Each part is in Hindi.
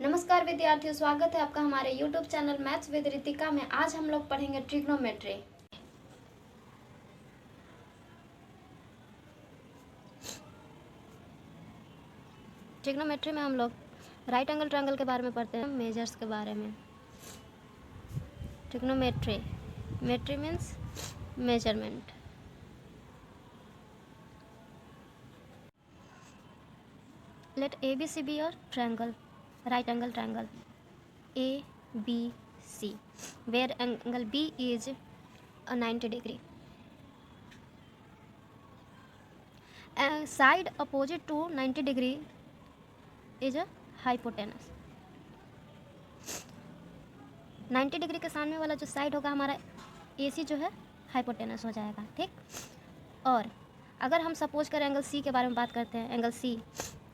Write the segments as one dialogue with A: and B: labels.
A: नमस्कार विद्यार्थियों, स्वागत है आपका हमारे YouTube channel maths with Ritika में। आज हम लोग पढ़ेंगे ट्रिग्नोमेट्री। ट्रिग्नोमेट्री में हम लोग राइट एंगल ट्रायंगल के बारे में पढ़ते हैं, मेजर्स के बारे में। Trigonometry, metry means measurement. Let ABC be your triangle, right angle triangle ABC, where angle B is a 90 degree. Side opposite to 90 degree is a hypotenuse. 90 degree के सामने वाला जो साइड होगा हमारा AC जो है हाइपोटेनस हो जाएगा, ठीक। और अगर हम सपोज करें एंगल C के बारे में बात करते हैं, एंगल C,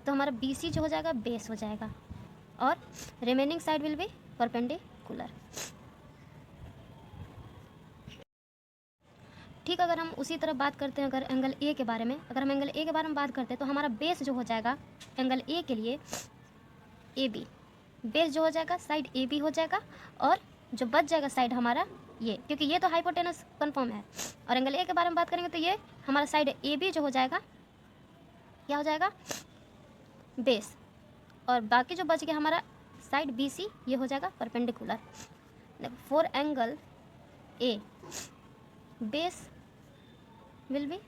A: तो हमारा BC जो हो जाएगा बेस हो जाएगा और remaining side will be perpendicular, ठीक। अगर हम उसी तरह बात करते हैं अगर एंगल A के बारे में, अगर हम एंगल A के बारे में बात करते हैं तो हमारा बेस जो हो जाएगा एंगल A के लिए AB, बेस जो हो जाएगा साइड AB हो जाएगा और जो बच जाएगा साइड हमारा ये, क्योंकि ये तो हाइपोटेनस कंफर्म है। और एंगल A के बारे में बात करेंगे तो ये हमारा साइड AB जो हो जाएगा क्या हो जाएगा, बेस, और बाकी जो बच गया हमारा साइड BC ये हो जाएगा perpendicular. For angle A base will be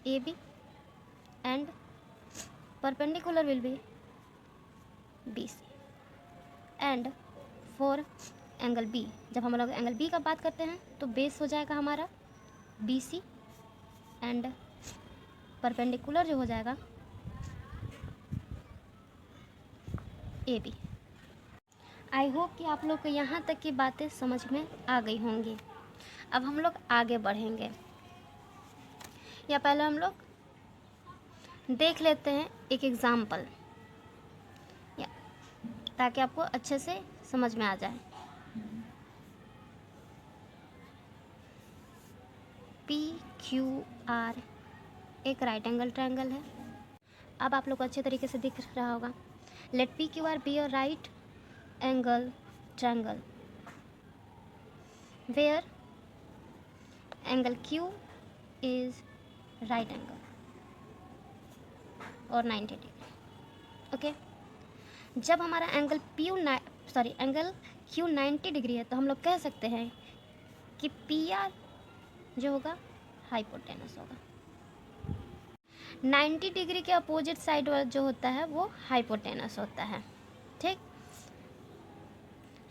A: AB and perpendicular will be BC, and for angle B, जब हम लोग एंगल B का बात करते हैं तो बेस हो जाएगा हमारा BC एंड परपेंडिकुलर जो हो जाएगा AB। आई होप कि आप लोग को यहाँ तक की बातें समझ में आ गई होंगी। अब हम लोग आगे बढ़ेंगे, या पहले हम लोग देख लेते हैं एक एग्जाम्पल, या ताकि आपको अच्छे से समझ में आ जाए। PQR एक राइट एंगल ट्रायंगल है। अब आप लोग को अच्छे तरीके से दिख रहा होगा। Let PQR be a right angle triangle where angle Q is right angle और 90 डिग्री, ओके। जब हमारा एंगल एंगल Q 90 डिग्री है तो हम लोग कह सकते हैं कि PR जो होगा हाइपोटेनस होगा। 90 डिग्री के अपोजिट साइड जो होता है वो हाइपोटेनस होता है, ठीक।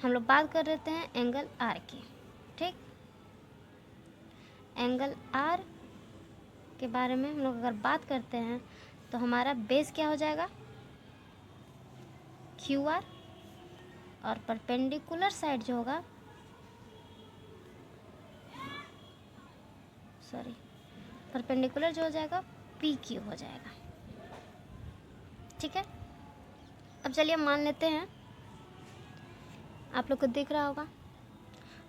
A: हम लोग बात कर लेते हैं एंगल R की, ठीक। एंगल R के बारे में हम लोग अगर बात करते हैं तो हमारा बेस क्या हो जाएगा QR, और परपेंडिकुलर साइड जो होगा परपेंडिकुलर जो हो जाएगा PQ हो जाएगा, ठीक है। अब चलिए मान लेते हैं, आप लोग को दिख रहा होगा,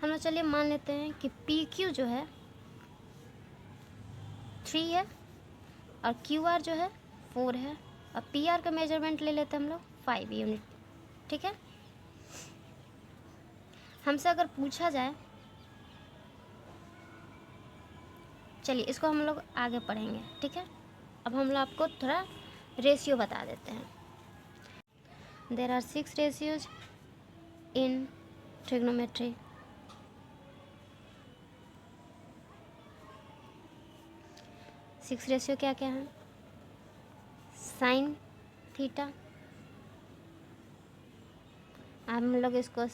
A: हम लोग चलिए मान लेते हैं कि PQ जो है 3 है और QR जो है 4 है, और PR का मेजरमेंट ले लेते हैं हम लोग 5 यूनिट, ठीक है। हमसे अगर पूछा जाए, चलिए इसको हम लोग आगे पढ़ेंगे, ठीक है। अब हम लोग आपको थोड़ा रेशियो बता देते हैं। There are 6 ratios in trigonometry. Six ratio क्या क्या है? साइन थीटा, हम लोग इसको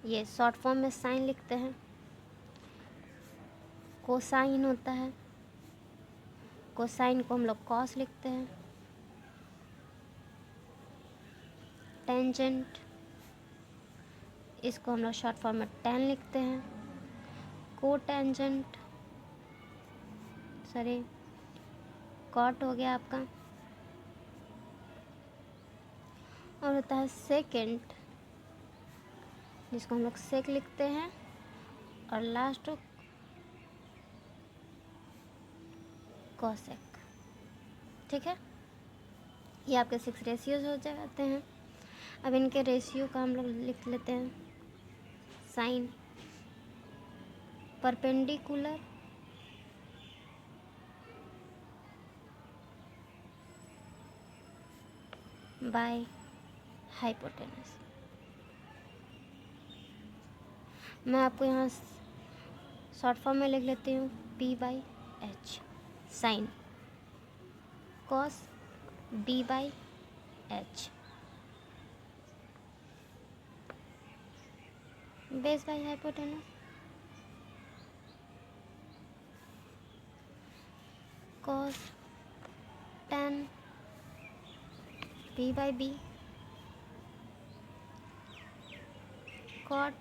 A: ये शॉर्ट फॉर्म में साइन लिखते हैं। कोसाइन होता है, कोसाइन को हम लोग कॉस लिखते हैं। टेंजेंट, इसको हम लोग शॉर्ट फॉर्म में टेन लिखते हैं। कोटेंजेंट कॉट हो गया आपका, और होता है सेकेंड, जिसको हम लोग सेक लिखते हैं, और लास्ट कॉसेक, ठीक है। ये आपके 6 रेशियोज हो जाते हैं। अब इनके रेशियो का हम लोग लिख लेते हैं। Sine perpendicular by hypotenuse. मैं आपको यहाँ शॉर्ट फॉर्म में लिख लेती हूँ P/H। Sine cos B/H। Base by hypotenuse cos tan P/B cot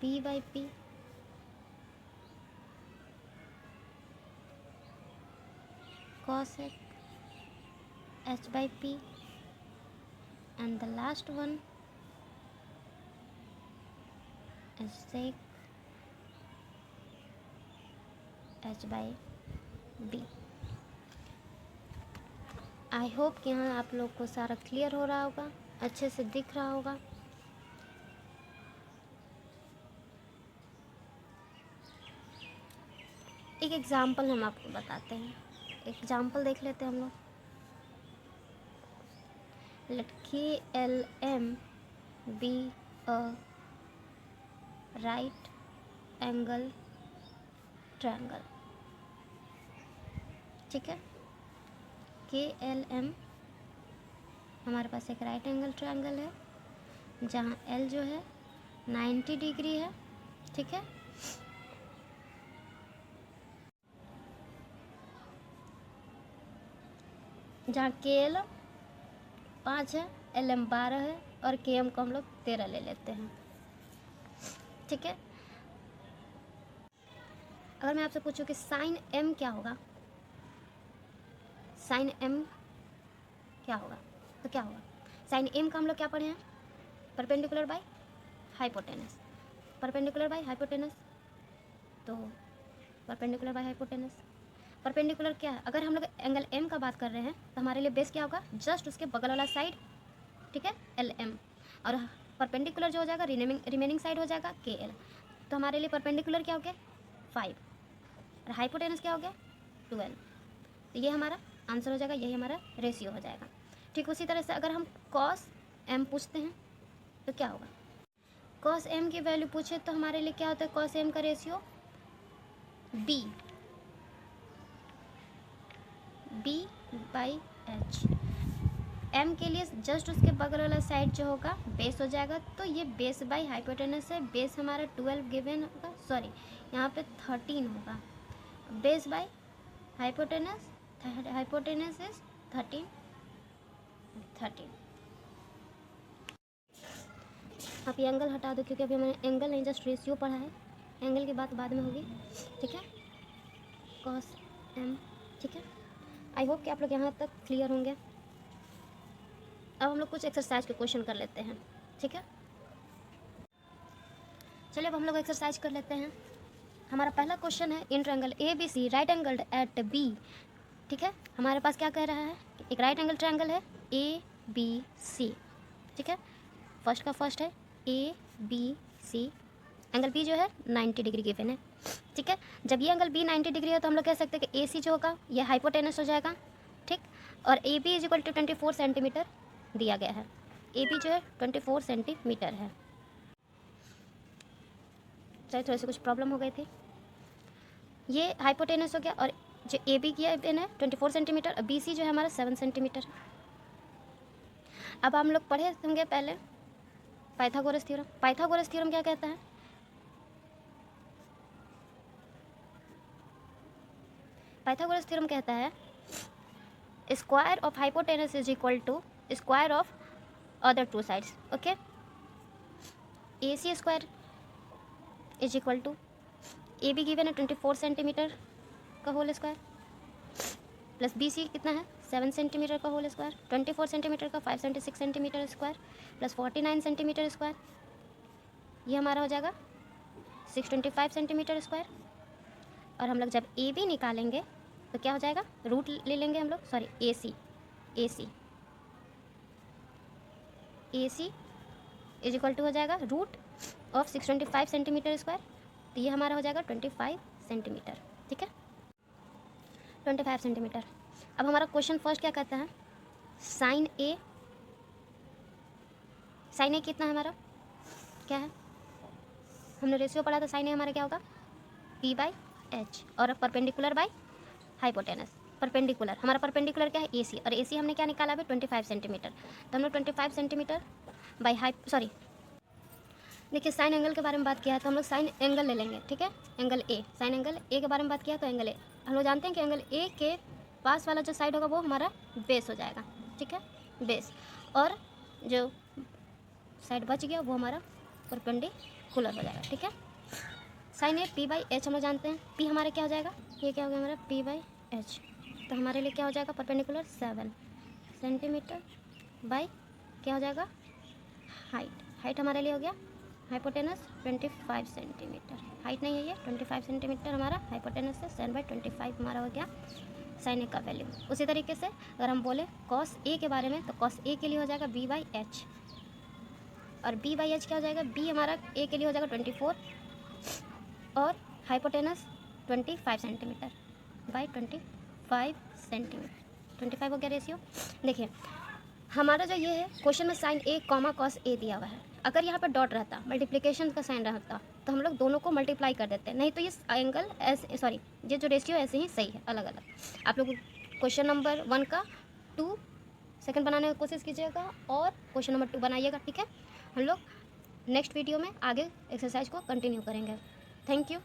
A: B/P cosec H/P, and the last one is sec H/B। I hope कि यहाँ आप लोग को सारा क्लियर हो रहा होगा, अच्छे से दिख रहा होगा। एक एग्जाम्पल हम आपको बताते हैं। एग्जाम्पल देख लेते हैं हम लोग। Let KLM be a right angle triangle। ठीक है, KLM हमारे पास एक राइट एंगल ट्रायंगल है जहाँ L जो है 90 डिग्री है। ठीक है, जहाँ KL 5 है, LM 12 है और KM को हम लोग 13 ले लेते हैं। ठीक है, अगर मैं आपसे पूछूं कि साइन M क्या होगा, साइन M क्या होगा, तो क्या होगा? साइन M का हम लोग क्या पढ़े हैं? Perpendicular by hypotenuse. Perpendicular by hypotenuse, तो परपेंडिकुलर बाय हाइपोटेनस परपेंडिकुलर क्या है? अगर हम लोग एंगल M का बात कर रहे हैं तो हमारे लिए बेस क्या होगा? जस्ट उसके बगल वाला साइड। ठीक है, LM, और परपेंडिकुलर जो हो जाएगा रिमेनिंग साइड हो जाएगा KL। तो हमारे लिए परपेंडिकुलर क्या हो गया? 5, और हाइपोटेनस क्या हो गया? 12। तो ये हमारा आंसर हो जाएगा, यही हमारा रेशियो हो जाएगा। ठीक उसी तरह से अगर हम कॉस M पूछते हैं तो क्या होगा? कॉस M की वैल्यू पूछे तो हमारे लिए क्या होता है? कॉस M का रेशियो B/H। M के लिए जस्ट उसके बगल वाला साइड जो होगा बेस हो जाएगा, तो ये बेस बाय हाइपोटेनस है। बेस हमारा 12 गिवन होगा, सॉरी यहाँ पे 13 होगा। Base by hypotenuse, hypotenuse is 13। आप ये एंगल हटा दो क्योंकि अभी हमने एंगल नहीं जस्ट रेशियो पढ़ा है, एंगल की बात बाद में होगी। ठीक है, कॉस M। ठीक है, आई होप कि आप लोग यहाँ तक क्लियर होंगे। अब हम लोग कुछ एक्सरसाइज के क्वेश्चन कर लेते हैं। ठीक है, चलिए अब हम लोग एक्सरसाइज कर लेते हैं। हमारा पहला क्वेश्चन है in triangle ABC right angled at B। ठीक है, हमारे पास क्या कह रहा है? एक राइट एंगल ट्रायंगल है ABC। ठीक है, फर्स्ट का फर्स्ट है ABC, एंगल B जो है 90 डिग्री गिवन है। ठीक है, जब ये एंगल B 90 डिग्री है तो हम लोग कह सकते हैं कि AC जो होगा ये हाइपोटेनस हो जाएगा। ठीक, और AB is equal to 24 centimetre दिया गया है। AB जो है 24 सेंटीमीटर है। चाहे थोड़ी सी कुछ प्रॉब्लम हो गई थी। ये हाइपोटेनस हो गया और जो AB की है 24 सेंटीमीटर, और BC जो है हमारा 7 सेंटीमीटर। अब हम लोग पढ़े होंगे पहले पाइथागोरस थ्योरम। पाइथागोरस थ्योरम क्या कहता है? पाइथागोरस थ्योरम कहता है square of hypotenuse is equal to square of other two sides. Okay, AC square is equal to AB given है 24 सेंटीमीटर का होल स्क्वायर, प्लस BC कितना है? 7 सेंटीमीटर का होल स्क्वायर, 24 सेंटीमीटर का 576 centimetre square, plus 49 centimetre square, ये हमारा हो जाएगा 625 सेंटीमीटर स्क्वायर। और हम लोग जब AB निकालेंगे तो क्या हो जाएगा, रूट ले लेंगे हम लोग, sorry A C is equal to हो जाएगा रूट ऑफ 625 सेंटीमीटर स्क्वायर। तो ये हमारा हो जाएगा 25 सेंटीमीटर, ठीक है, 25 सेंटीमीटर। अब हमारा क्वेश्चन फर्स्ट क्या कहता है, साइन ए कितना है हमारा, क्या है, हमने रेशियो पढ़ा था, साइन ए हमारा क्या होगा पी बाई एच, और परपेंडिकुलर बाई हाइपोटेनस। परपेंडिकुलर, हमारा परपेंडिकुलर क्या है ए सी, और ए सी हमने क्या निकाला अभी 25 सेंटीमीटर। तो हम लोग 25 सेंटीमीटर बाई सॉरी देखिए साइन एंगल के बारे में बात किया है तो हम लोग साइन एंगल ले लेंगे, ठीक है, angle A, sign angle A के बारे में बात किया तो एंगल ए, हम लोग जानते हैं कि एंगल ए के पास वाला जो साइड होगा वो हमारा बेस हो जाएगा, ठीक है, बेस, और जो साइड बच गया वो हमारा परपेंडिकुलर हो जाएगा, ठीक है। Sine A P by H हम लोग जानते हैं, पी हमारा क्या हो जाएगा, ये क्या हो गया हमारा पी बाई एच, तो हमारे लिए क्या हो जाएगा परपेंडिकुलर 7 सेंटीमीटर बाई क्या हो जाएगा हाइट हमारे लिए हो गया हाइपोटेनस 25 सेंटीमीटर, हाइट नहीं है ये 25 सेंटीमीटर हमारा हाइपोटेनस है, 7/25 हमारा हो गया साइन ए का वैल्यू। उसी तरीके से अगर हम बोले कॉस ए के बारे में तो कॉस ए के लिए हो जाएगा बी बाई एच, और बी बाई एच क्या हो जाएगा, बी हमारा ए के लिए हो जाएगा 24 और हाइपोटेनस 25 सेंटीमीटर बाई 25 सेंटीमीटर, 25 हो गया रेशियो। देखिए हमारा जो ये है क्वेश्चन में sign A comma cos A दिया हुआ है, अगर यहाँ पर डॉट रहता मल्टीप्लिकेशन का साइन रहता तो हम लोग दोनों को मल्टीप्लाई कर देते, नहीं तो ये एंगल ऐसे सॉरी ये जो रेशियो ऐसे ही सही है अलग अलग। आप लोग क्वेश्चन नंबर 1 का 2 सेकंड बनाने की कोशिश कीजिएगा और क्वेश्चन नंबर 2 बनाइएगा, ठीक है। हम लोग नेक्स्ट वीडियो में आगे एक्सरसाइज को कंटिन्यू करेंगे। Thank you.